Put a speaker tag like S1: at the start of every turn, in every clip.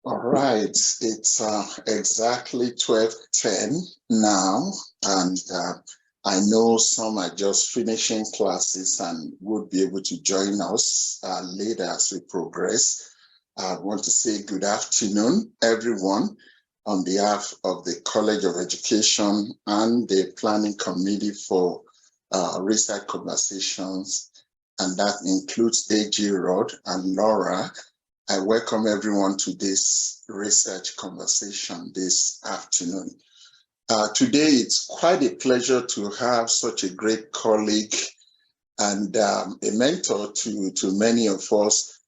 S1: All right, it's exactly 12:10 now, and I know some are just finishing classes and would be able to join us later as we progress. I want to say good afternoon, everyone, on behalf of the College of Education and the Planning Committee for Research Conversations, and that includes A.G. Rod and Laura. I welcome everyone to this research conversation this afternoon. Today, it's quite a pleasure to have such a great colleague and a mentor to many of us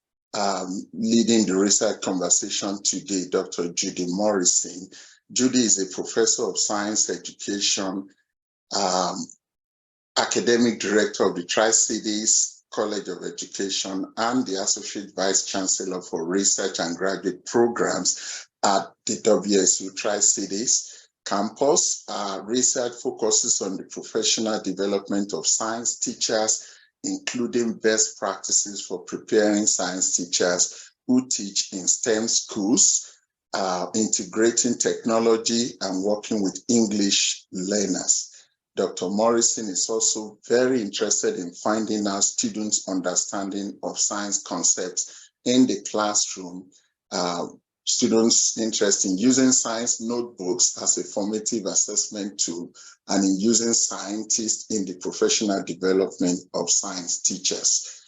S1: leading the research conversation today, Dr. Judy Morrison. Judy is a professor of science education, academic director of the Tri-Cities College of Education, and the Associate Vice Chancellor for Research and Graduate Programs at the WSU Tri-Cities campus. Research focuses on the professional development of science teachers, including best practices for preparing science teachers who teach in STEM schools, integrating technology and working with English learners. Dr. Morrison is also very interested in finding out students' understanding of science concepts in the classroom, students' interest in using science notebooks as a formative assessment tool, and in using scientists in the professional development of science teachers.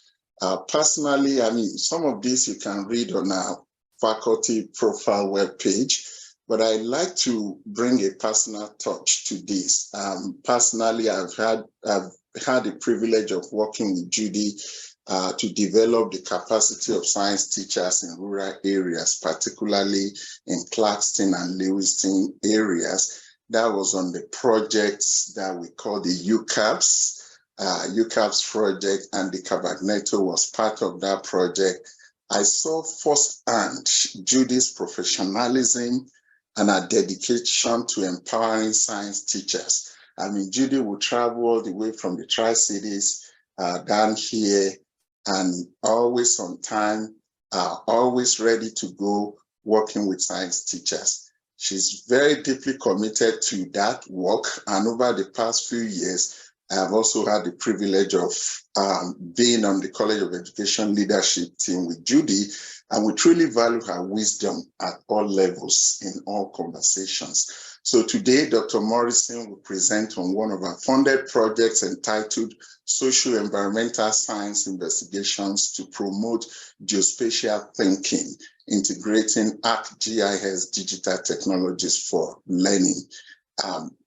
S1: Personally, I mean, some of this you can read on our faculty profile webpage, but I like to bring a personal touch to this. Personally, I've had the privilege of working with Judy to develop the capacity of science teachers in rural areas, particularly in Clarkston and Lewiston areas. That was on the projects that we call the UCAPS project, and the Cabernet was part of that project. I saw firsthand Judy's professionalism and our dedication to empowering science teachers. I mean, Judy will travel all the way from the Tri-Cities down here, and always on time, always ready to go, working with science teachers. She's very deeply committed to that work, and over the past few years, I have also had the privilege of being on the College of Education leadership team with Judy, and we truly value her wisdom at all levels in all conversations. So today, Dr. Morrison will present on one of our funded projects entitled Socio-Environmental Science Investigations to Promote Geospatial Thinking, Integrating ArcGIS Digital Technologies for Learning.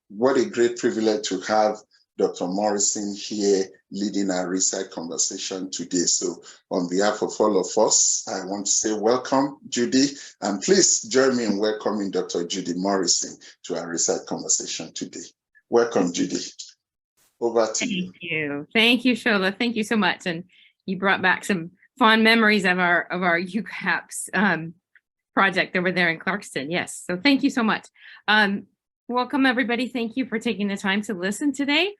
S1: What a great privilege to have Dr. Morrison here leading our research conversation today. So on behalf of all of us, I want to say welcome, Judy, and please join me in welcoming Dr. Judy Morrison to our research conversation today. Welcome, Judy. Over to you.
S2: Thank you. Thank you, Shola. Thank you so much. And you brought back some fond memories of our UCAPS project over there in Clarkston. Yes. So thank you so much. Welcome, everybody. Thank you for taking the time to listen today.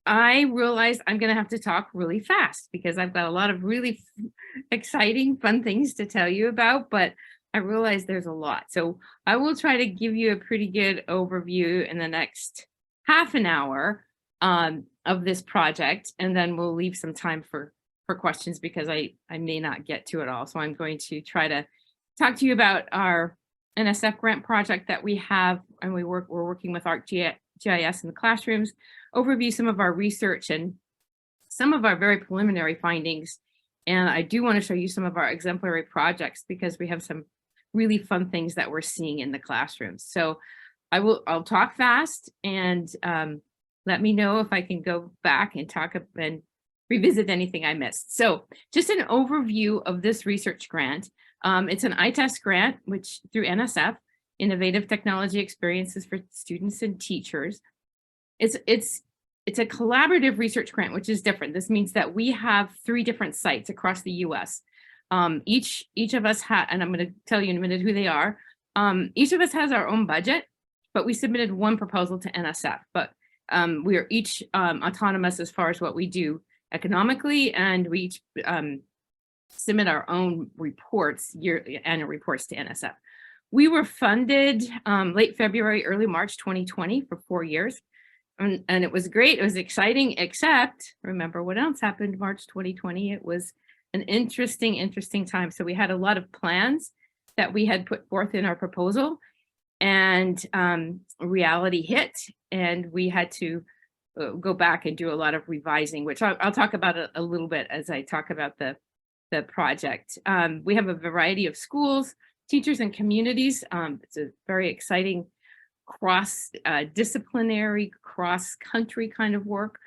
S2: I realize I'm going to have to talk really fast because I've got a lot of really exciting, fun things to tell you about, but I realize there's a lot. So I will try to give you a pretty good overview in the next half an hour of this project, and then we'll leave some time for questions because I may not get to it all. So I'm going to try to talk to you about our NSF grant project that we have, and we're working with ArcGIS in the classrooms, overview some of our research and some of our very preliminary findings. And I do want to show you some of our exemplary projects because we have some really fun things that we're seeing in the classrooms. So I'll talk fast, and let me know if I can go back and talk and revisit anything I missed. So just an overview of this research grant. It's an ITEST grant, which through NSF, Innovative Technology Experiences for Students and Teachers. It's a collaborative research grant, which is different. This means that we have 3 different sites across the US. Each of us and I'm going to tell you in a minute who they are. Each of us has our own budget, but we submitted one proposal to NSF. But we are each autonomous as far as what we do economically, and we each submit our own reports, annual reports to NSF. We were funded late February, early March 2020 for 4 years. And it was great. It was exciting, except remember what else happened March 2020. It was an interesting time. So we had a lot of plans that we had put forth in our proposal, and reality hit, and we had to go back and do a lot of revising, which I'll talk about a little bit as I talk about the project. We have a variety of schools, teachers, and communities. It's a very exciting cross-disciplinary, cross-country kind of work.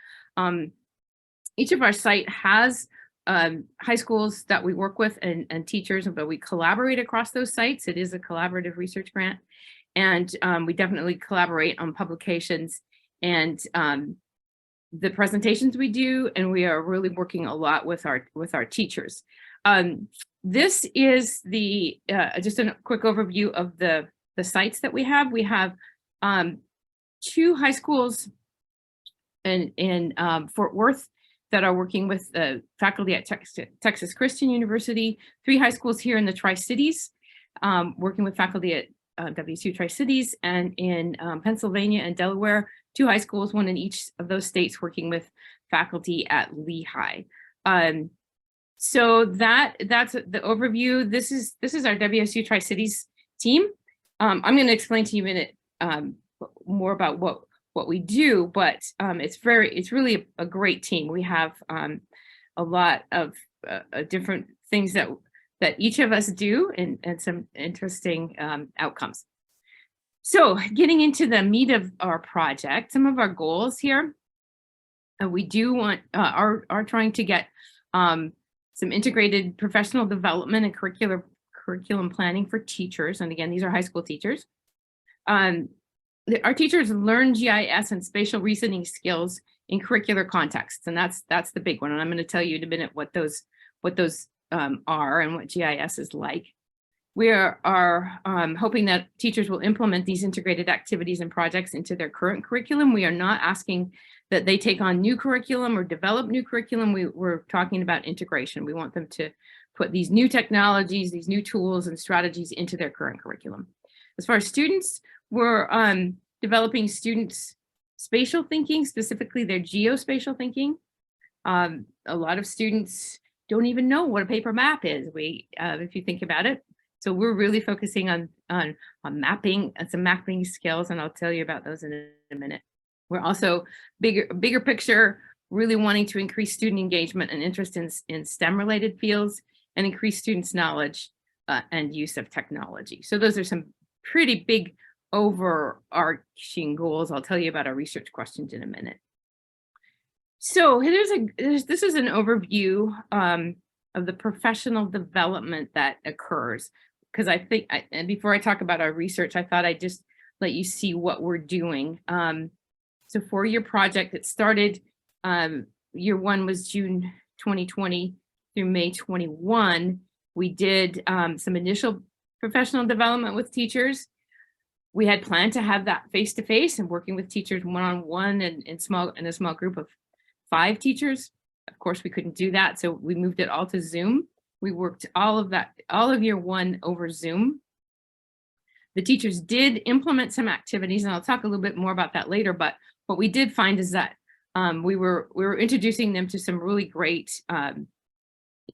S2: Each of our site has high schools that we work with and teachers, but we collaborate across those sites. It is a collaborative research grant, and we definitely collaborate on publications and the presentations we do, and we are really working a lot with our teachers. This is the just a quick overview of the sites that we have. We have 2 high schools in Fort Worth that are working with faculty at Texas Christian University, 3 high schools here in the Tri-Cities, working with faculty at WSU Tri-Cities, and in Pennsylvania and Delaware, 2 high schools, 1 in each of those states, working with faculty at Lehigh. So that's the overview. This is our WSU Tri-Cities team. I'm going to explain to you in a minute more about what we do, but it's really a great team. We have a lot of different things that each of us do, and some interesting outcomes. So getting into the meat of our project, some of our goals here, we do want are trying to get some integrated professional development and curriculum planning for teachers. And again, these are high school teachers. Our teachers learn GIS and spatial reasoning skills in curricular contexts, and that's the big one. And I'm going to tell you in a minute what those are and what GIS is like. We are hoping that teachers will implement these integrated activities and projects into their current curriculum. We are not asking that they take on new curriculum or develop new curriculum. We're talking about integration. We want them to put these new technologies, these new tools and strategies into their current curriculum. As far as students, we're developing students' spatial thinking, specifically their geospatial thinking. A lot of students don't even know what a paper map is, if you think about it. So we're really focusing on mapping and some mapping skills, and I'll tell you about those in a minute. We're also bigger picture, really wanting to increase student engagement and interest in STEM-related fields, and increase students' knowledge and use of technology. So those are some pretty big overarching goals. I'll tell you about our research questions in a minute. So this is an overview of the professional development that occurs, because I think, and before I talk about our research, I thought I'd just let you see what we're doing. So 4-year project that started, year 1 was June 2020 through May 21. We did some initial professional development with teachers. We had planned to have that face-to-face and working with teachers one-on-one and in a small group of 5 teachers. Of course, we couldn't do that, so we moved it all to Zoom. We worked all of year 1 over Zoom. The teachers did implement some activities, and I'll talk a little bit more about that later, but what we did find is that we were introducing them to some really great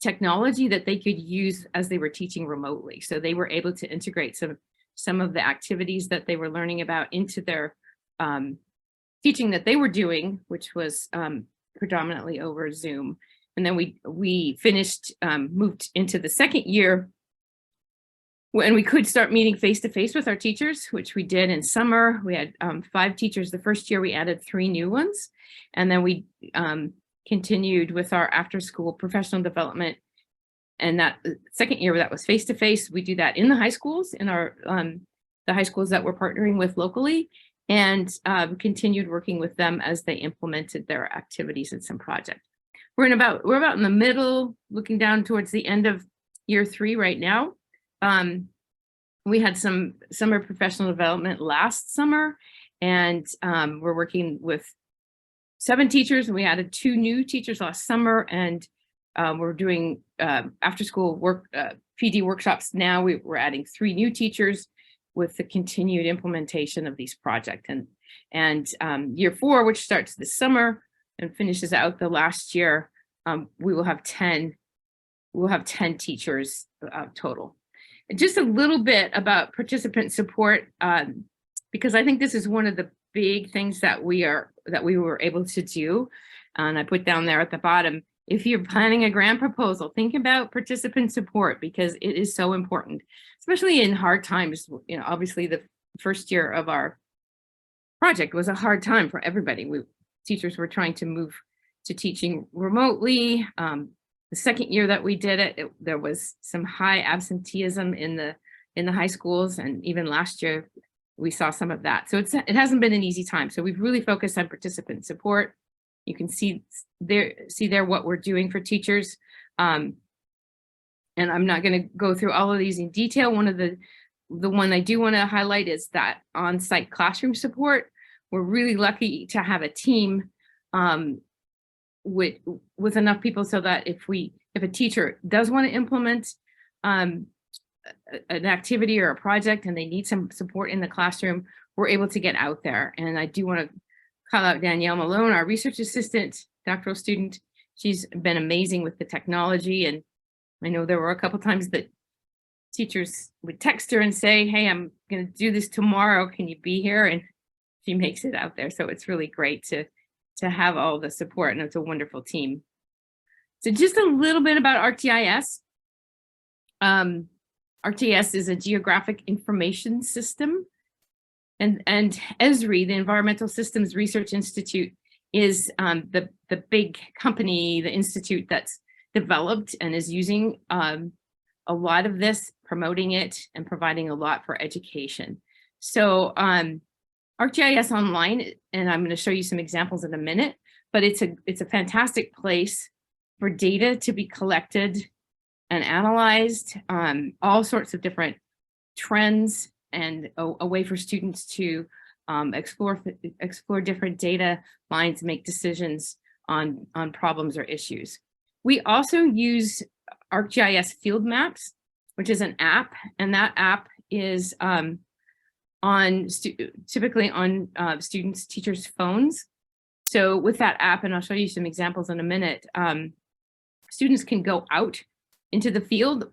S2: technology that they could use as they were teaching remotely. So they were able to integrate some of the activities that they were learning about into their teaching that they were doing, which was predominantly over Zoom. And then we finished, moved into the 2nd year when we could start meeting face-to-face with our teachers, which we did in summer. We had 5 teachers. The first year we added 3 new ones. And then we continued with our after-school professional development. And that 2nd year that was face-to-face, we do that in the high schools, in our the high schools that we're partnering with locally, and continued working with them as they implemented their activities and some projects. We're about in the middle, looking down towards the end of year 3 right now. We had some summer professional development last summer, and we're working with 7 teachers, and we added 2 new teachers last summer, and we're doing after school work PD workshops now. We're adding 3 new teachers, with the continued implementation of these projects. And year 4, which starts this summer and finishes out the last year, we will have 10 teachers total. Just a little bit about participant support, because I think this is one of the big things that we were able to do. And I put down there at the bottom, if you're planning a grant proposal, think about participant support, because it is so important, especially in hard times. You know, obviously the first year of our project was a hard time for everybody. Teachers were trying to move to teaching remotely. The second year that we did it, there was some high absenteeism in the high schools, and even last year we saw some of that. So it hasn't been an easy time. So we've really focused on participant support. You can see there what we're doing for teachers. And I'm not going to go through all of these in detail. The one I do want to highlight is that on-site classroom support. We're really lucky to have a team with enough people so that if a teacher does want to implement an activity or a project and they need some support in the classroom, we're able to get out there. And I do want to call out Danielle Malone, our research assistant, doctoral student. She's been amazing with the technology. And I know there were a couple times that teachers would text her and say, hey, I'm going to do this tomorrow. Can you be here? And she makes it out there. So it's really great to have all the support, and it's a wonderful team. So just a little bit about ArcGIS. ArcGIS is a geographic information system. And ESRI, the Environmental Systems Research Institute, is the big company, the institute that's developed and is using a lot of this, promoting it and providing a lot for education. So ArcGIS Online, and I'm going to show you some examples in a minute, but it's a fantastic place for data to be collected and analyzed, all sorts of different trends, and a way for students to explore different data lines, make decisions on problems or issues. We also use ArcGIS Field Maps, which is an app, and that app is typically on students' teachers' phones. So with that app, and I'll show you some examples in a minute, students can go out into the field,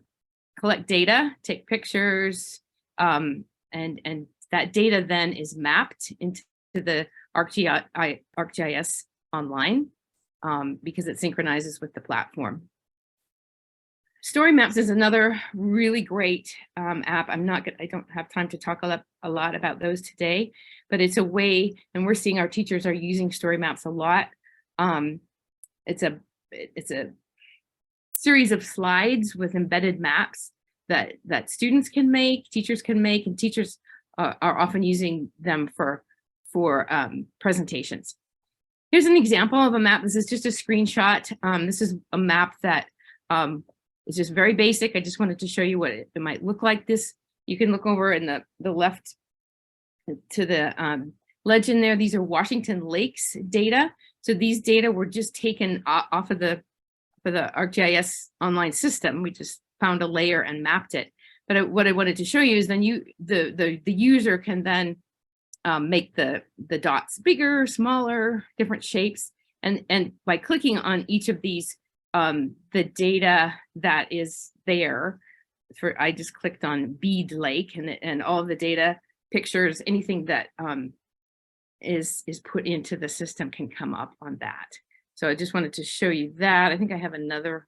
S2: collect data, take pictures, and that data then is mapped into the ArcGIS Online because it synchronizes with the platform. Story Maps is another really great app. I don't have time to talk a lot about those today, but it's a way, and we're seeing our teachers are using Story Maps a lot. It's a series of slides with embedded maps that students can make, teachers can make, and teachers are often using them for presentations. Here's an example of a map. This is just a screenshot. This is a map that it's just very basic. I just wanted to show you what it might look like. This, you can look over in the left to the legend there. These are Washington Lakes data. So these data were just taken off of the ArcGIS Online system. We just found a layer and mapped it. But what I wanted to show you is then the user can then make the dots bigger, smaller, different shapes. And by clicking on each of these, the data that is there, I just clicked on Bead Lake, and all of the data, pictures, anything that is put into the system can come up on that. So I just wanted to show you that. I think I have another.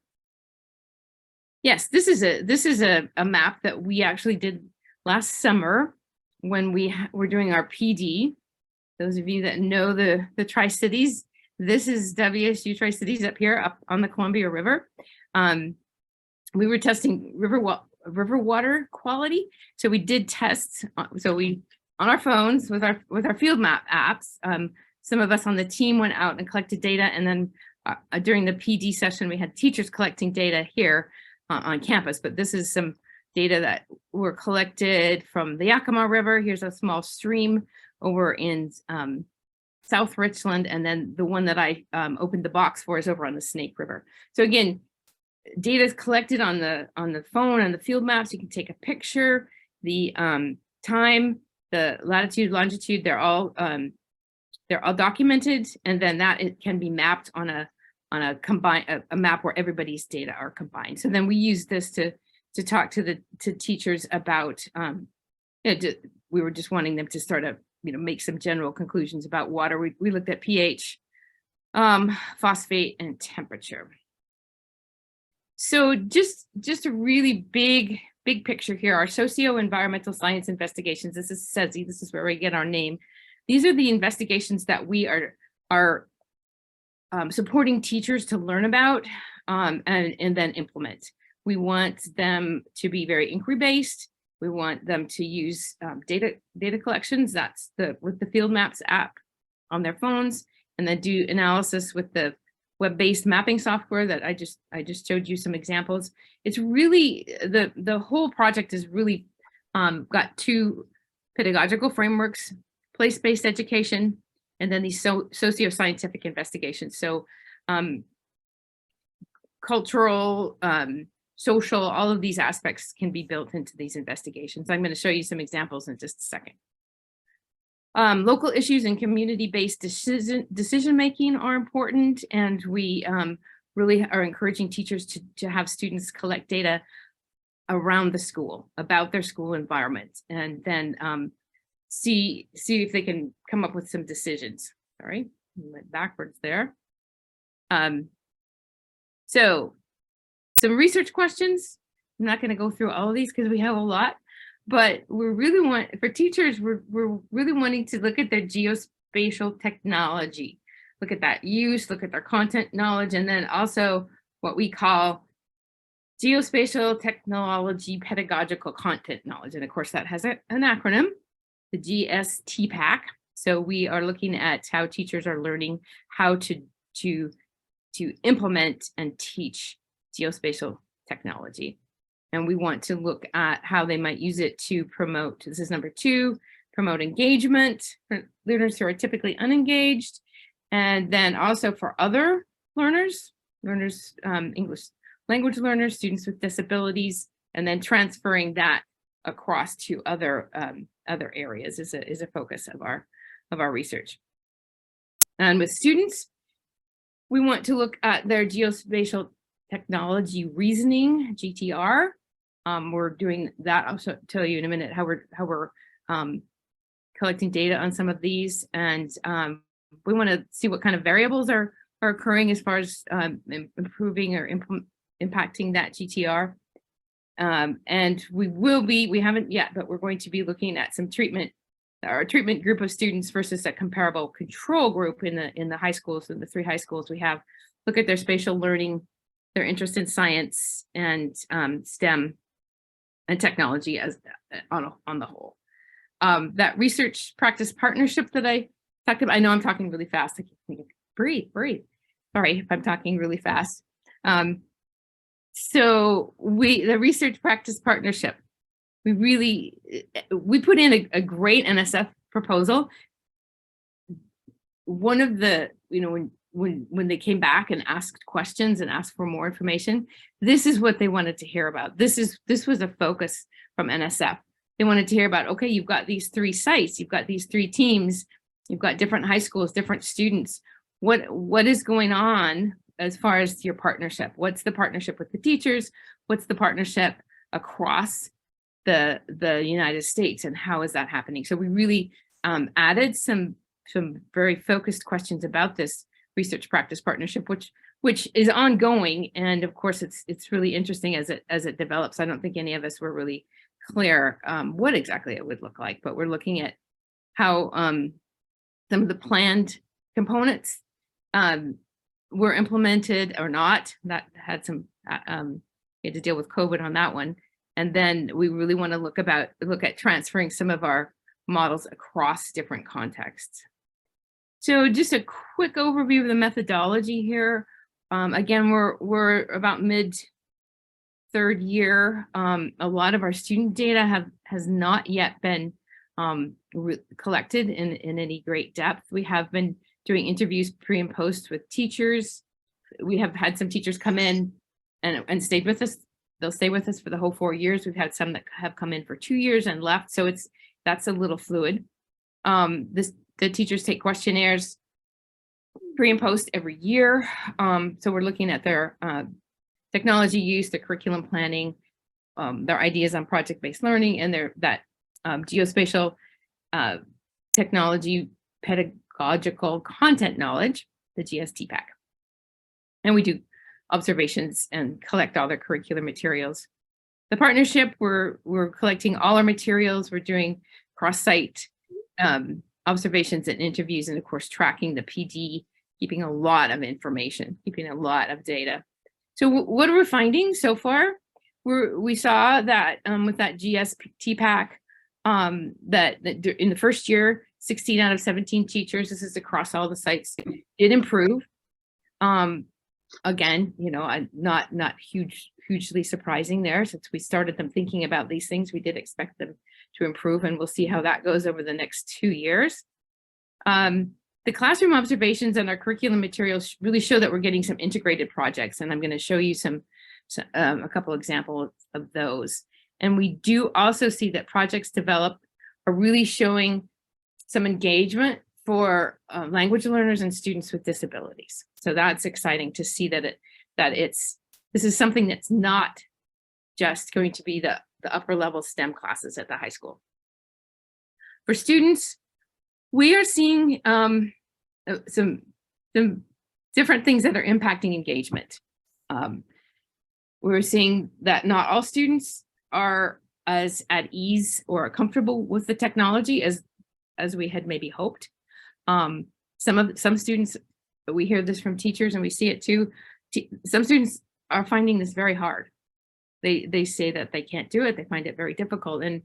S2: Yes, this is a map that we actually did last summer when we were doing our PD. Those of you that know the Tri-Cities, this is WSU Tri-Cities up here, up on the Columbia River. We were testing river water quality. So we did tests. So we, on our phones with our field map apps, some of us on the team went out and collected data. And then during the PD session, we had teachers collecting data here on campus. But this is some data that were collected from the Yakima River. Here's a small stream over in South Richland, and then the one that I opened the box for is over on the Snake River. So again, data is collected on the phone and the field maps. You can take a picture. The time, the latitude, longitude, they're all documented, and then that it can be mapped on a map where everybody's data are combined. So then we use this to talk to teachers about, we were just wanting them to start to make some general conclusions about water. We looked at pH, phosphate, and temperature. So just a really big picture here, our socio-environmental science investigations. This is SESI, this is where we get our name. These are the investigations that we are supporting teachers to learn about and then implement. We want them to be very inquiry-based. We want them to use data collections. That's with the Field Maps app on their phones, and then do analysis with the web-based mapping software that I just showed you some examples. It's really the whole project is really got two pedagogical frameworks: place-based education, and then these socio-scientific investigations. So cultural, social, all of these aspects can be built into these investigations. I'm going to show you some examples in just a second. Local issues and community-based decision-making are important, and we really are encouraging teachers to have students collect data around the school, about their school environment, and then see if they can come up with some decisions. Sorry, I went backwards there. So some research questions. I'm not going to go through all of these because we have a lot. But we're really for teachers, we're really wanting to look at their geospatial technology, look at that use, look at their content knowledge, and then also what we call geospatial technology pedagogical content knowledge. And of course, that has an acronym, the GSTPAC. So we are looking at how teachers are learning how to implement and teach geospatial technology. And we want to look at how they might use it to promote, this is number 2, promote engagement for learners who are typically unengaged. And then also for other learners, English language learners, students with disabilities, and then transferring that across to other areas is a focus of our research. And with students, we want to look at their geospatial technology reasoning, GTR. We're doing that. I'll tell you in a minute how we're collecting data on some of these, and we want to see what kind of variables are occurring as far as improving or impacting that GTR. And we haven't yet, but we're going to be looking at some treatment group of students versus a comparable control group in the high schools, in the 3 high schools we have. Look at their spatial learning, their interest in science and STEM and technology as on the whole. That research practice partnership that I talked about, I know I'm talking really fast. I keep thinking, breathe. Sorry if I'm talking really fast. So the research practice partnership, we put in a great NSF proposal. One of the, when they came back and asked questions and asked for more information, this is what they wanted to hear about. This was a focus from NSF. They wanted to hear about, okay, you've got these 3 sites, you've got these 3 teams, you've got different high schools, different students. What is going on as far as your partnership? What's the partnership with the teachers? What's the partnership across the United States, and how is that happening? So we really added some very focused questions about this research practice partnership, which is ongoing, and of course it's really interesting as it develops. I don't think any of us were really clear what exactly it would look like, but we're looking at how some of the planned components were implemented or not. That had some we had to deal with COVID on that one, and then we really want to look at transferring some of our models across different contexts. So just a quick overview of the methodology here. Again, we're about mid-3rd year. A lot of our student data has not yet been collected in any great depth. We have been doing interviews pre and post with teachers. We have had some teachers come in and stayed with us. They'll stay with us for the whole 4 years. We've had some that have come in for 2 years and left. So it's that's a little fluid. The teachers take questionnaires pre and post every year. So we're looking at their technology use, their curriculum planning, their ideas on project-based learning, and that geospatial technology pedagogical content knowledge, the GSTPAC. And we do observations and collect all their curricular materials. The partnership, we're collecting all our materials. We're doing cross-site observations and interviews, and of course, tracking the PD, keeping a lot of information, keeping a lot of data. So what are we finding so far? We saw that with that GSTPAC, that in the first year, 16 out of 17 teachers, this is across all the sites, did improve. Again, not hugely surprising there, since we started them thinking about these things. We did expect them to improve, and we'll see how that goes over the next 2 years. The classroom observations and our curriculum materials really show that we're getting some integrated projects, and I'm going to show you a couple examples of those. And we do also see that projects developed are really showing some engagement for language learners and students with disabilities. So that's exciting to see that this is something that's not just going to be the upper level STEM classes at the high school. For students, we are seeing some different things that are impacting engagement. We're seeing that not all students are as at ease or comfortable with the technology as we had maybe hoped. Some students, we hear this from teachers and we see it too. Some students are finding this very hard. They say that they can't do it. They find it very difficult, and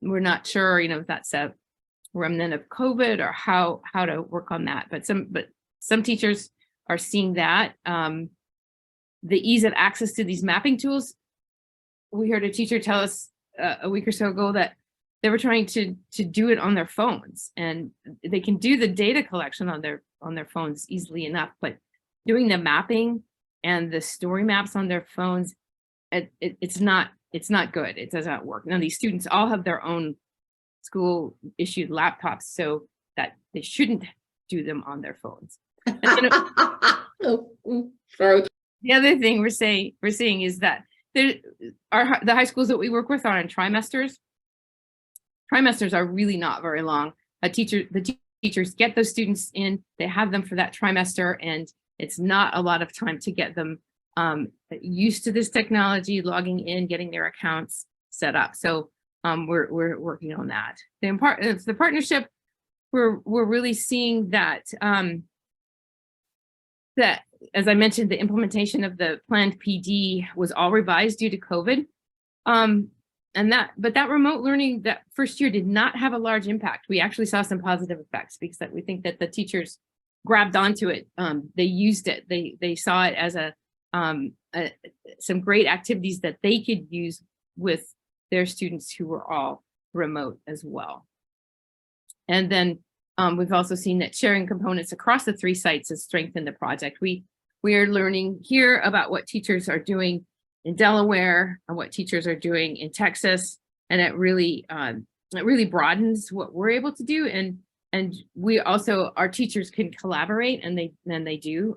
S2: we're not sure, if that's a remnant of COVID or how to work on that. But some teachers are seeing that the ease of access to these mapping tools. We heard a teacher tell us a week or so ago that they were trying to do it on their phones, and they can do the data collection on their phones easily enough, but doing the mapping and the story maps on their phones, it's not good. It does not work. Now, these students all have their own school issued laptops, so that they shouldn't do them on their phones. The other thing we're seeing is that the high schools that we work with are in trimesters. Trimesters are really not very long. The teachers get those students in, they have them for that trimester, and it's not a lot of time to get them used to this technology, logging in, getting their accounts set up. So we're working on that. The partnership, we're really seeing that that, as I mentioned, the implementation of the planned PD was all revised due to COVID. But that remote learning that first year did not have a large impact. We actually saw some positive effects because we think that the teachers grabbed onto it. They used it. They saw it as some great activities that they could use with their students who were all remote as well. And then we've also seen that sharing components across the 3 sites has strengthened the project. We are learning here about what teachers are doing in Delaware and what teachers are doing in Texas, and it really broadens what we're able to do. And we also, our teachers can collaborate, and they do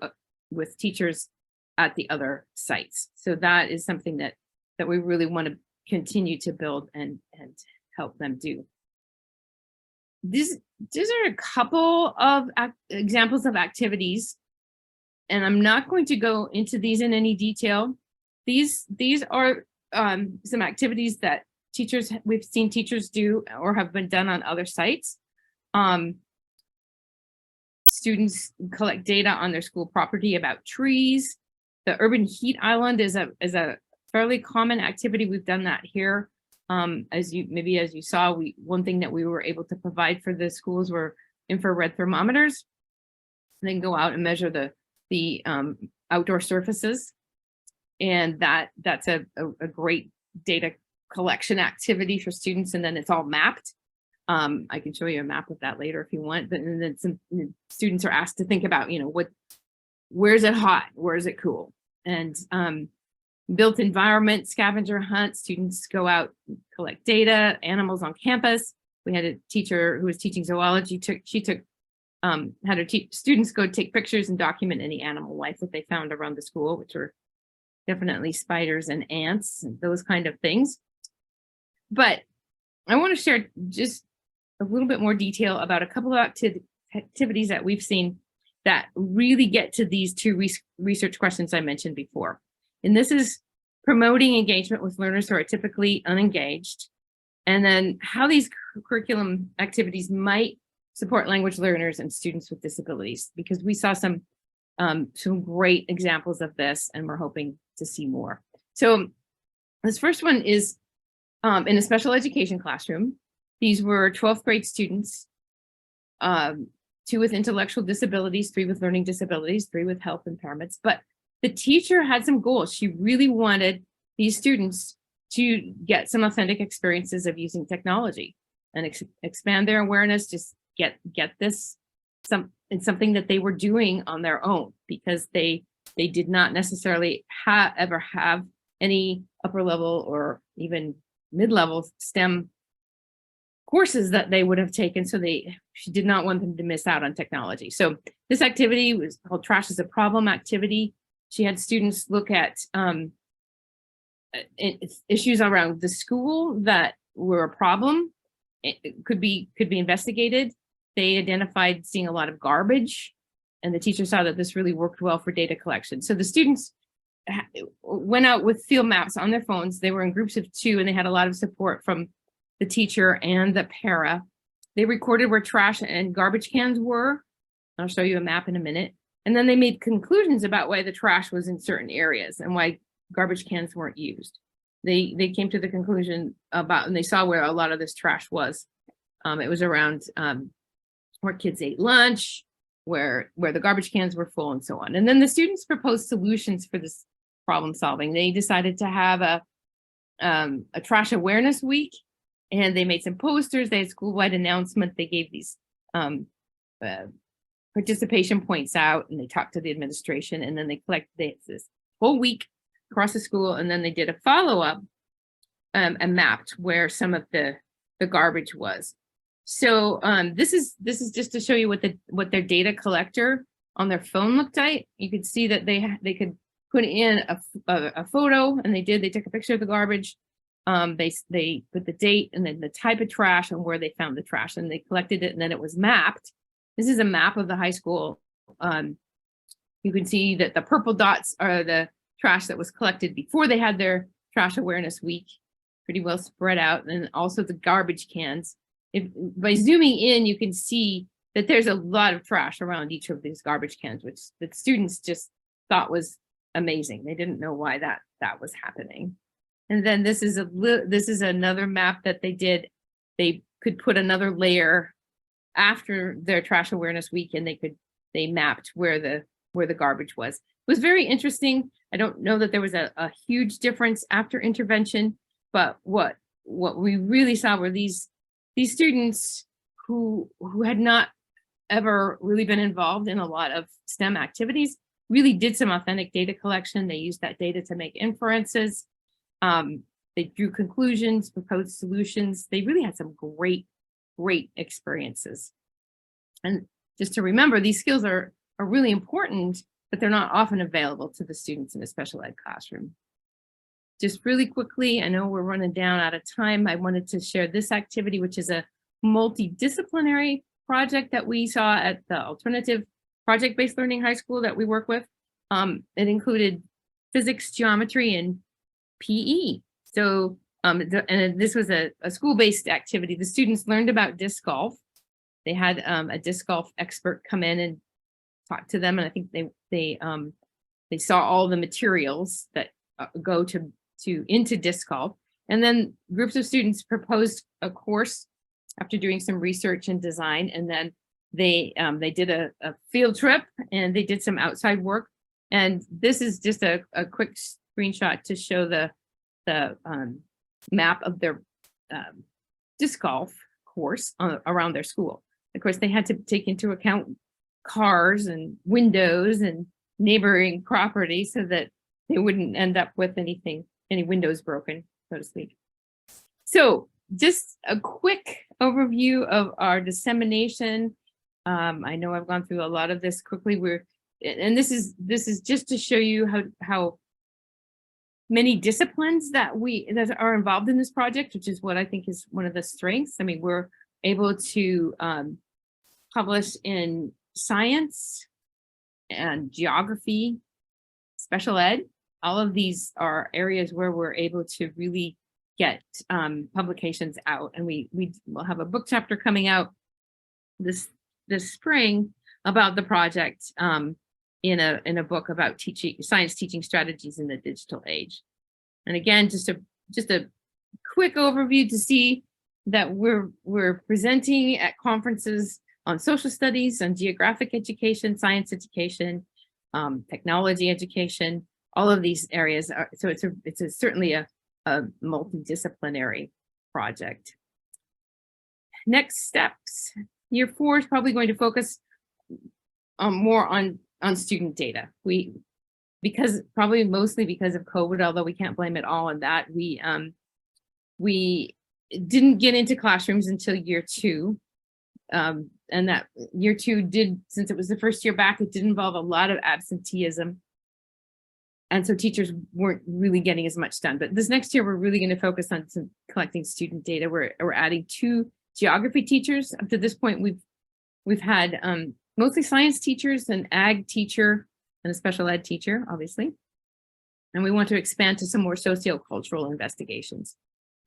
S2: with teachers at the other sites. So that is something that we really want to continue to build and help them do. These are a couple of examples of activities, and I'm not going to go into these in any detail. These are some activities that we've seen teachers do or have been done on other sites. Students collect data on their school property about trees. The urban heat island is a fairly common activity. We've done that here. As you saw, one thing that we were able to provide for the schools were infrared thermometers. And then go out and measure the outdoor surfaces. And that's a great data collection activity for students, and then it's all mapped. I can show you a map of that later if you want, but and then some students are asked to think about, where is it hot, where is it cool, and built environment scavenger hunt. Students go out, collect data, animals on campus. We had a teacher who was teaching zoology. Had her students go take pictures and document any animal life that they found around the school, which were definitely spiders and ants and those kind of things. But I want to share just a little bit more detail about a couple of activities that we've seen that really get to these two research questions I mentioned before. And this is promoting engagement with learners who are typically unengaged, and then how these curriculum activities might support language learners and students with disabilities, because we saw some great examples of this, and we're hoping to see more. So this first one is in a special education classroom. These were 12th grade students, 2 with intellectual disabilities, 3 with learning disabilities, 3 with health impairments. But the teacher had some goals. She really wanted these students to get some authentic experiences of using technology and expand their awareness, just get this something that they were doing on their own, because they did not necessarily ever have any upper level or even mid-level STEM courses that they would have taken. So she did not want them to miss out on technology. So this activity was called Trash is a Problem activity. She had students look at issues around the school that were a problem. It could be investigated. They identified seeing a lot of garbage, and the teacher saw that this really worked well for data collection. So the students went out with field maps on their phones. They were in groups of 2, and they had a lot of support from the teacher and the para. They recorded where trash and garbage cans were. I'll show you a map in a minute. And then they made conclusions about why the trash was in certain areas and why garbage cans weren't used. They came to the conclusion about, and they saw where a lot of this trash was. It was around where kids ate lunch, where the garbage cans were full, and so on. And then the students proposed solutions for this problem solving. They decided to have a trash awareness week, and they made some posters. They had school-wide announcement. They gave these participation points out, and they talked to the administration, and then they collected this whole week across the school, and then they did a follow-up and mapped where some of the garbage was. So this is just to show you what their data collector on their phone looked like. You could see that they could put in a photo, and they took a picture of the garbage. They put the date and then the type of trash and where they found the trash, and they collected it, and then it was mapped. This is a map of the high school. You can see that the purple dots are the trash that was collected before they had their trash awareness week, pretty well spread out, and also the garbage cans. By zooming in, you can see that there's a lot of trash around each of these garbage cans, which the students just thought was amazing. They didn't know why that was happening. And then this is another map that they did. They could put another layer after their trash awareness week, and they mapped where the garbage was. It was very interesting. I don't know that there was a huge difference after intervention, but what we really saw were these students who had not ever really been involved in a lot of STEM activities really did some authentic data collection. They used that data to make inferences. They drew conclusions, proposed solutions. They really had some great experiences. And just to remember, these skills are really important, but they're not often available to the students in a special ed classroom. Just really quickly, I know we're running down out of time. I wanted to share this activity, which is a multidisciplinary project that we saw at the alternative project-based learning high school that we work with. It included physics, geometry, and PE. So, and this was a school-based activity. The students learned about disc golf. They had a disc golf expert come in and talk to them, and I think they saw all the materials that go into disc golf. And then groups of students proposed a course after doing some research and design, and then they did a field trip, and they did some outside work. And this is just a quick screenshot to show the map of their disc golf course around their school. Of course, they had to take into account cars and windows and neighboring property so that they wouldn't end up with anything, any windows broken, so to speak. So just a quick overview of our dissemination. I know I've gone through a lot of this quickly. And this is just to show you how many disciplines that are involved in this project, which is what I think is one of the strengths. I mean, we're able to publish in science and geography, special ed. All of these are areas where we're able to really get publications out, and we will have a book chapter coming out this spring about the project in a book about science teaching strategies in the digital age. And again, just a quick overview to see that we're presenting at conferences on social studies, on geographic education, science education, technology education, all of these areas. So it's certainly a multidisciplinary project. Next steps. Year 4 is probably going to focus more on student data. Mostly because of COVID, although we can't blame it all on that, we didn't get into classrooms until year 2. And that year 2 since it was the first year back, it did involve a lot of absenteeism. And so teachers weren't really getting as much done. But this next year, we're really going to focus on collecting student data. We're adding 2 geography teachers. Up to this point, we've had mostly science teachers, an ag teacher, and a special ed teacher, obviously. And we want to expand to some more sociocultural investigations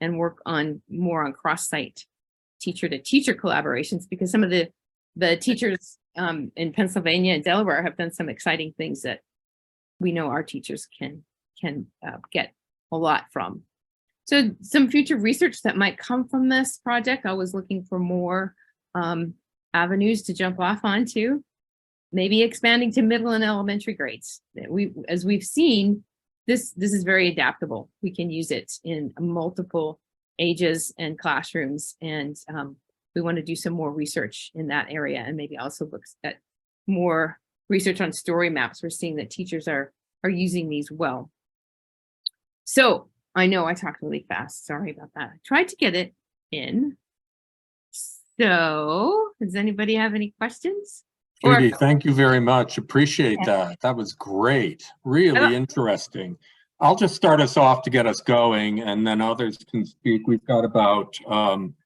S2: and work more on cross-site teacher-to-teacher collaborations, because some of the teachers in Pennsylvania and Delaware have done some exciting things that we know our teachers can get a lot from. So some future research that might come from this project, I was looking for more avenues to jump off onto, maybe expanding to middle and elementary grades. As we've seen, this is very adaptable. We can use it in multiple ages and classrooms, and we want to do some more research in that area, and maybe also look at more research on story maps. We're seeing that teachers are using these well. So I know I talked really fast. Sorry about that. I tried to get it in. So does anybody have any questions?
S3: Judy, thank you very much. Appreciate that. That was great. Really interesting. I'll just start us off to get us going, and then others can speak. We've got about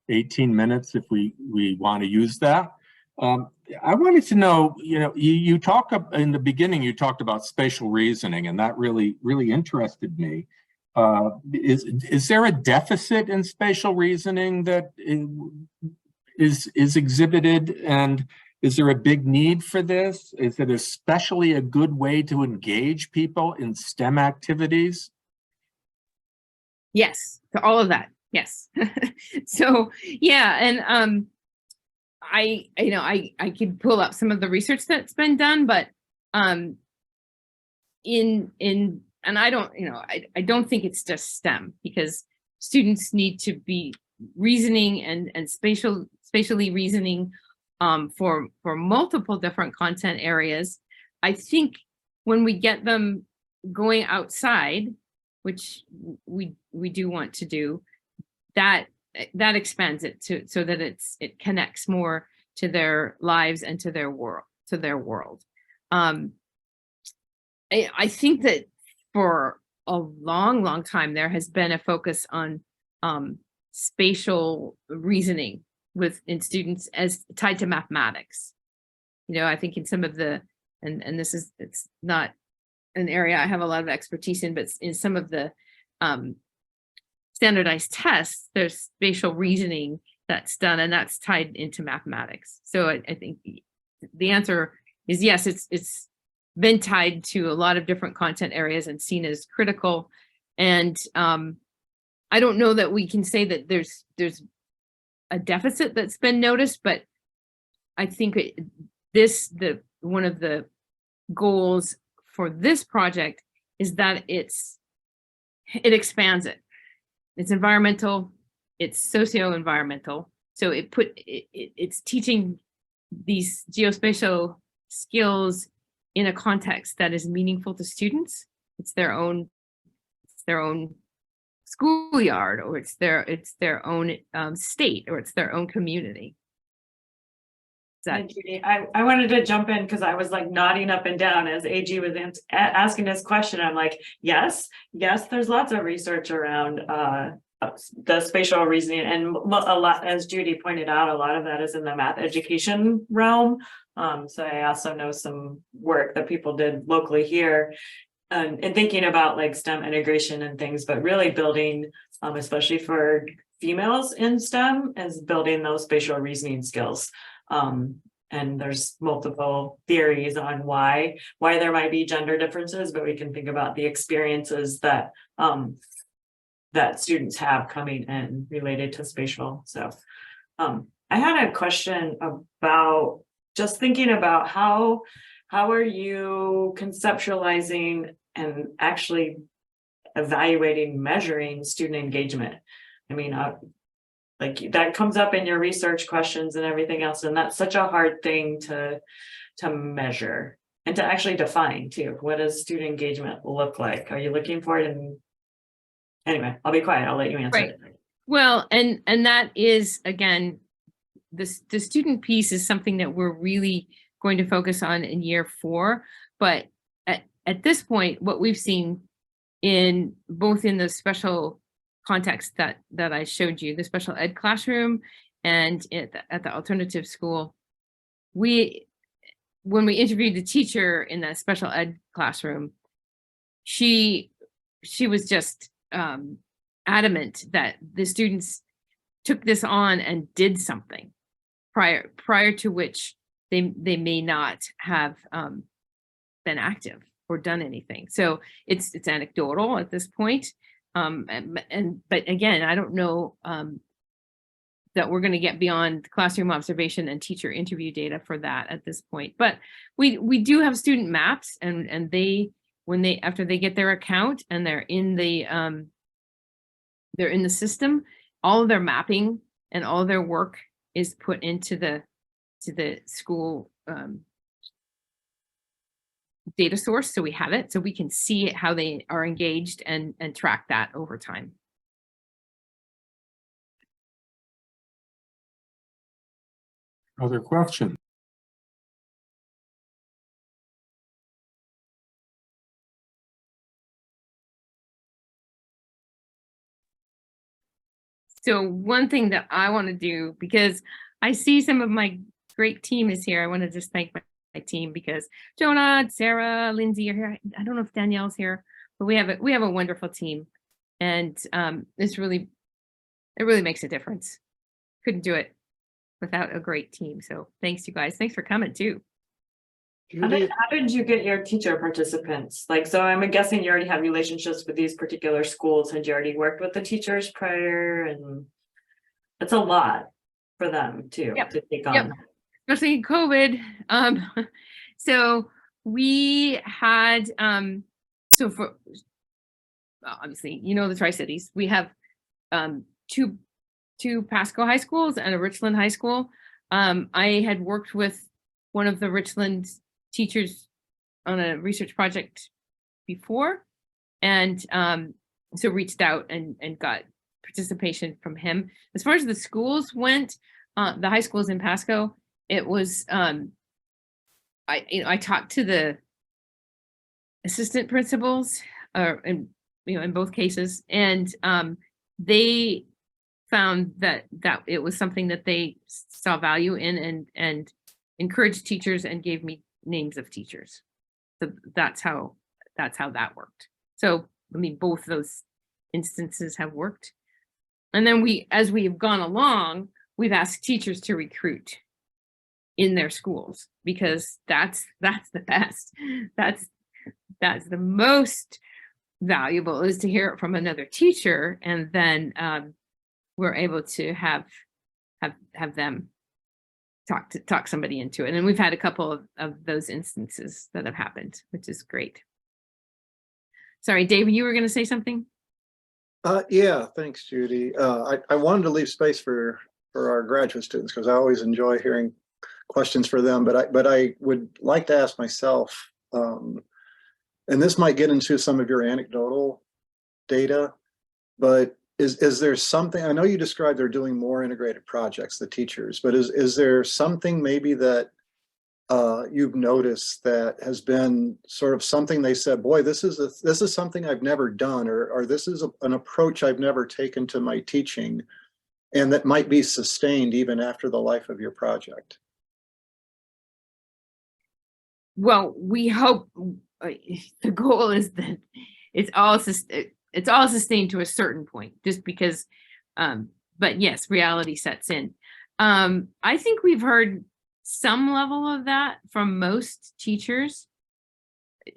S3: 18 minutes if we want to use that. I wanted to know, you talk in the beginning, you talked about spatial reasoning, and that really interested me. Is there a deficit in spatial reasoning that is exhibited, and is there a big need for this? Is it especially a good way to engage people in STEM activities?
S2: Yes, to all of that. Yes. So yeah, and I could pull up some of the research that's been done, but and I don't think it's just STEM, because students need to be reasoning and spatially reasoning for multiple different content areas. I think when we get them going outside, which we do want to do, that expands it so that it connects more to their lives and to their world. I think that for a long time there has been a focus on spatial reasoning in students as tied to mathematics. I think in some of the and it's not an area I have a lot of expertise in, but in some of the standardized tests, there's spatial reasoning that's done, and that's tied into mathematics. So I think the answer is yes, it's been tied to a lot of different content areas and seen as critical. And I don't know that we can say that there's a deficit that's been noticed, but I think one of the goals for this project is that it expands it. It's environmental, it's socio-environmental. So it's teaching these geospatial skills in a context that is meaningful to students, it's their own schoolyard, or it's their own state, or it's their own community.
S4: And Judy, I wanted to jump in because I was like nodding up and down as AG was asking this question. I'm like, yes, there's lots of research around the spatial reasoning, and a lot, as Judy pointed out, a lot of that is in the math education realm. So I also know some work that people did locally here, and thinking about like STEM integration and things, but really building, especially for females in STEM, is building those spatial reasoning skills. And there's multiple theories on why there might be gender differences, but we can think about the experiences that that students have coming in related to spatial. So I had a question about just thinking about how are you conceptualizing and actually evaluating, measuring student engagement? I mean, like that comes up in your research questions and everything else, and that's such a hard thing to measure and to actually define too. What does student engagement look like? Are you looking for it? And anyway, I'll be quiet. I'll let you answer.
S2: Right. Well, and that is, again, the student piece is something that we're really going to focus on in year 4. But at this point, what we've seen in both in the special context that I showed you, the special ed classroom and at the alternative school, when we interviewed the teacher in that special ed classroom, she was just adamant that the students took this on and did something prior to which they may not have been active or done anything. So it's anecdotal at this point. But again, I don't know that we're going to get beyond classroom observation and teacher interview data for that at this point. But we do have student maps, and after they get their account and they're in the system, all of their mapping and all of their work is put into the school data source, so we have it, so we can see how they are engaged and track that over time.
S3: Other questions?
S2: So one thing that I want to do, because I see some of my great team is here, I want to just thank my team, because Jonah, Sarah, Lindsay are here. I don't know if Danielle's here, but we have a wonderful team, and it really makes a difference. Couldn't do it without a great team. So thanks, you guys. Thanks for coming too.
S4: How did you get your teacher participants? Like, so I'm guessing you already have relationships with these particular schools. Had you already worked with the teachers prior? And it's a lot for them too, to take on.
S2: Yep. Especially in COVID. So we had, so for, obviously, you know, the Tri-Cities, we have two Pasco high schools and a Richland high school. I had worked with one of the Richland teachers on a research project before, and so reached out and got participation from him. As far as the schools went, the high schools in Pasco, it was I talked to the assistant principals, in both cases, and they found that it was something that they saw value in and encouraged teachers and gave me names of teachers. So that's how that worked. So I mean, both those instances have worked. And then as we have gone along, we've asked teachers to recruit in their schools, because that's the best. That's the most valuable, is to hear it from another teacher, and then we're able to have them talk somebody into it. And we've had a couple of those instances that have happened, which is great. Sorry, Dave, you were going to say something?
S5: Yeah, thanks, Judy. I wanted to leave space for our graduate students, because I always enjoy hearing questions for them. But I would like to ask myself, and this might get into some of your anecdotal data, but is there something, I know you described they're doing more integrated projects, the teachers, but is there something maybe that you've noticed that has been sort of something they said, boy, this is something I've never done, or this is an approach I've never taken to my teaching, and that might be sustained even after the life of your project?
S2: Well, we hope the goal is that it's all sustained to a certain point, just because, but yes, reality sets in. I think we've heard some level of that from most teachers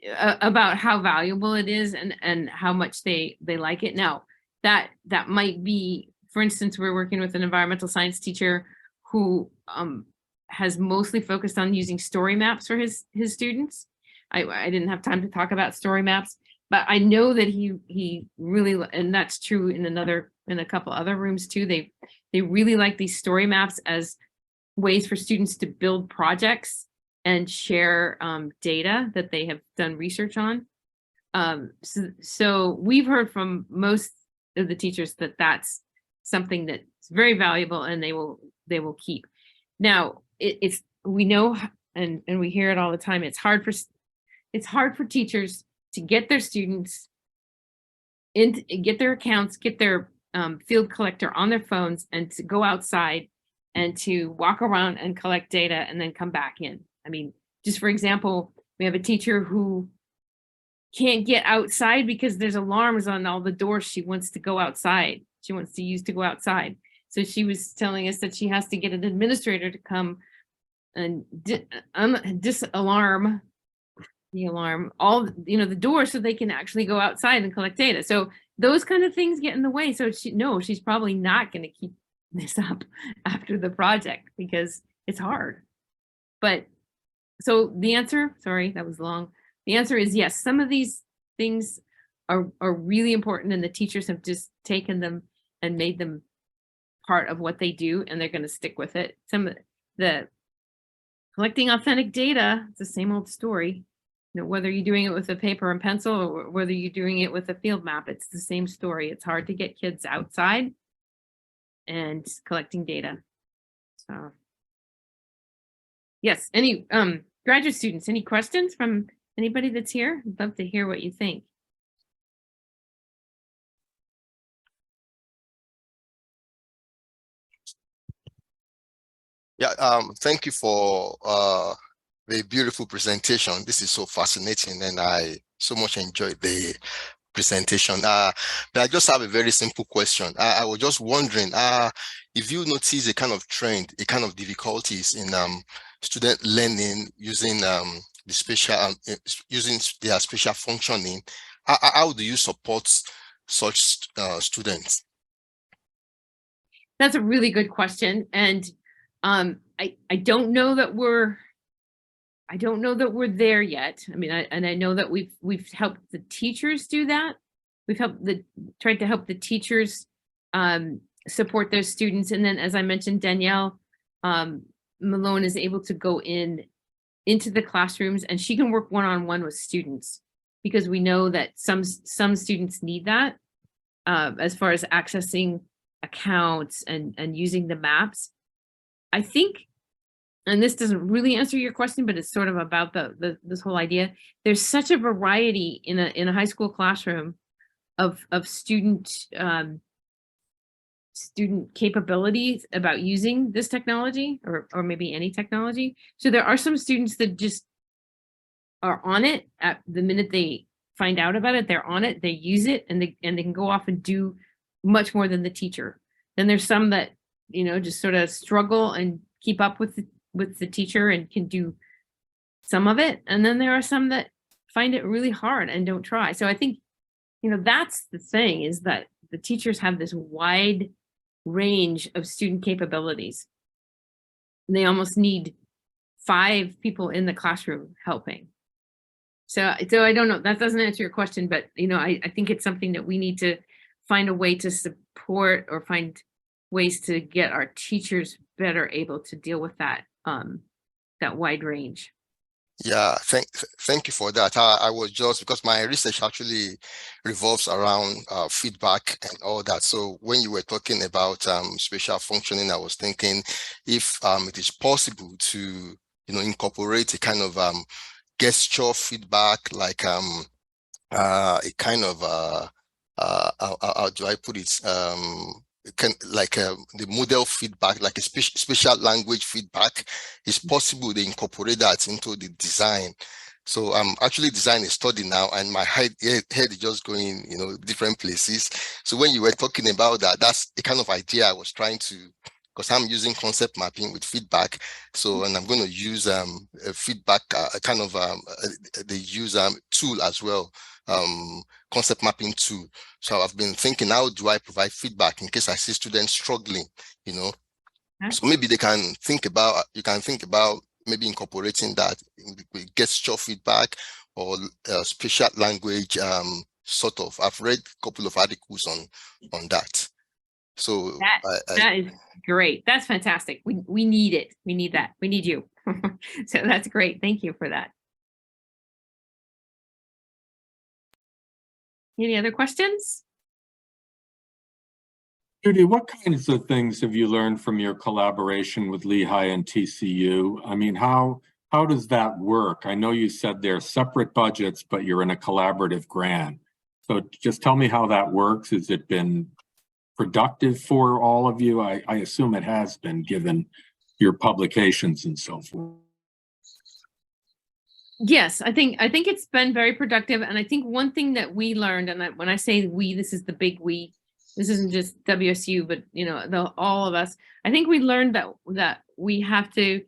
S2: about how valuable it is and how much they like it. Now, that might be, for instance, we're working with an environmental science teacher who has mostly focused on using story maps for his students. I didn't have time to talk about story maps, but I know that he really, and that's true in a couple other rooms too. They really like these story maps as ways for students to build projects and share data that they have done research on. So we've heard from most of the teachers that that's something that's very valuable and they will keep. Now we know, and we hear it all the time, it's hard for teachers to get their students in, get their accounts, get their field collector on their phones, and to go outside and to walk around and collect data and then come back in. I mean, just for example, we have a teacher who can't get outside because there's alarms on all the doors she wants to go outside. She wants to use to go outside. So she was telling us that she has to get an administrator to come and disalarm the alarm, all, the door, so they can actually go outside and collect data. So those kind of things get in the way. So she's probably not going to keep this up after the project because it's hard. But so the answer, sorry, that was long. The answer is yes, some of these things are really important, and the teachers have just taken them and made them part of what they do, and they're going to stick with it. Some of the collecting authentic data, it's the same old story. Whether you're doing it with a paper and pencil or whether you're doing it with a field map, it's the same story. It's hard to get kids outside and collecting data. So yes, any graduate students, any questions from anybody that's here? I'd love to hear what you think.
S6: Yeah, thank you for the beautiful presentation. This is so fascinating, and I so much enjoyed the presentation. But I just have a very simple question. I was just wondering if you notice a kind of trend, a kind of difficulties in student learning using using their spatial functioning. How do you support such students?
S2: That's a really good question, and I don't know that we're there yet. I mean, I know that we've helped the teachers do that. We've tried to help the teachers support their students, and then, as I mentioned, Danielle Malone is able to go into the classrooms, and she can work one-on-one with students, because we know that some students need that as far as accessing accounts and using the maps. I think, and this doesn't really answer your question, but it's sort of about this whole idea. There's such a variety in a high school classroom of student capabilities about using this technology or maybe any technology. So there are some students that just are on it at the minute they find out about it. They're on it, they use it, and they can go off and do much more than the teacher. Then there's some that just sort of struggle and keep up with the teacher and can do some of it. And then there are some that find it really hard and don't try. So I think, that's the thing, is that the teachers have this wide range of student capabilities. They almost need 5 people in the classroom helping. So I don't know, that doesn't answer your question, but I think it's something that we need to find a way to support, or find ways to get our teachers better able to deal with that that wide range.
S6: Yeah, thank you for that. I was just, because my research actually revolves around feedback and all that. So when you were talking about spatial functioning, I was thinking if it is possible to, incorporate a kind of gesture feedback, like a kind of how do I put it? The model feedback, like a special language feedback, is possible to incorporate that into the design. So I'm actually designing a study now, and my head is just going, different places. So when you were talking about that, that's the kind of idea I was trying to, because I'm using concept mapping with feedback. So, and I'm going to use a feedback they use tool as well, concept mapping tool. So I've been thinking, how do I provide feedback in case I see students struggling, So maybe you can think about maybe incorporating that with gesture feedback or special language sort of. I've read a couple of articles on that. So
S2: that is great. That's fantastic. We need it. We need that. We need you. So that's great. Thank you for that. Any other questions?
S3: Judy, what kinds of things have you learned from your collaboration with Lehigh and TCU? I mean, how does that work? I know you said they're separate budgets, but you're in a collaborative grant. So just tell me how that works. Has it been productive for all of you? I assume it has been, given your publications and so forth.
S2: Yes, I think it's been very productive. And I think one thing that we learned, and when I say we, this is the big we, this isn't just WSU, but all of us. I think we learned that we have to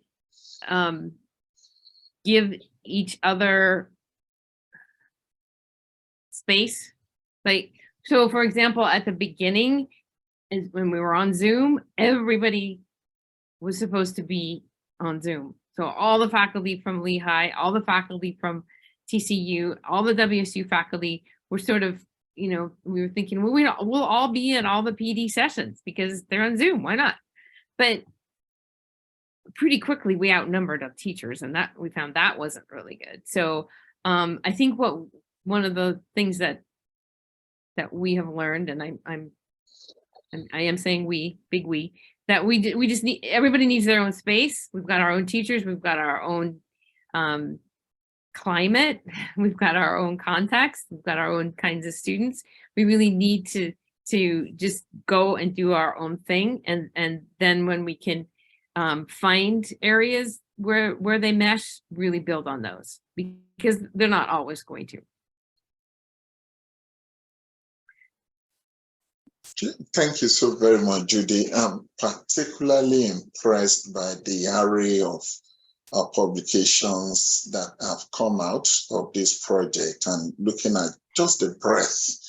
S2: give each other space. Like, so for example, at the beginning, when we were on Zoom, everybody was supposed to be on Zoom. So all the faculty from Lehigh, all the faculty from TCU, all the WSU faculty were sort of, we were thinking, well, we'll all be in all the PD sessions because they're on Zoom. Why not? But pretty quickly we outnumbered our teachers, and that we found that wasn't really good. So I think one of the things that we have learned, and I am saying we, big we, that we just need, everybody needs their own space. We've got our own teachers, we've got our own climate, we've got our own context, we've got our own kinds of students. We really need to just go and do our own thing, and then when we can find areas where they mesh, really build on those, because they're not always going to.
S1: Thank you so very much, Judy. I'm particularly impressed by the array of publications that have come out of this project, and looking at just the breadth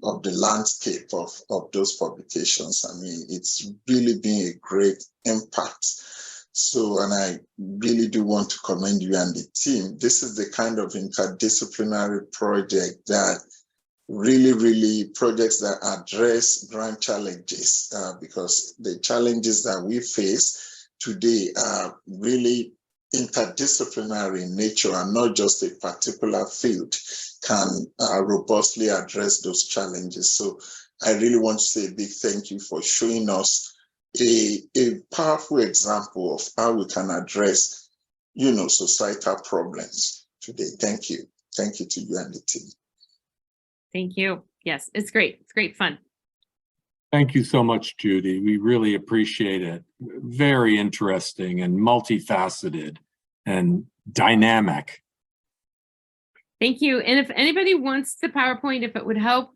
S1: of the landscape of those publications. I mean, it's really been a great impact. So, and I really do want to commend you and the team. This is the kind of interdisciplinary project that really projects that address grand challenges, because the challenges that we face today are really interdisciplinary in nature, and not just a particular field can robustly address those challenges. So I really want to say a big thank you for showing us a powerful example of how we can address, societal problems today. Thank you. Thank you to you and the team.
S2: Thank you. Yes, it's great. It's great fun.
S3: Thank you so much, Judy. We really appreciate it. Very interesting and multifaceted and dynamic.
S2: Thank you. And if anybody wants the PowerPoint, if it would help,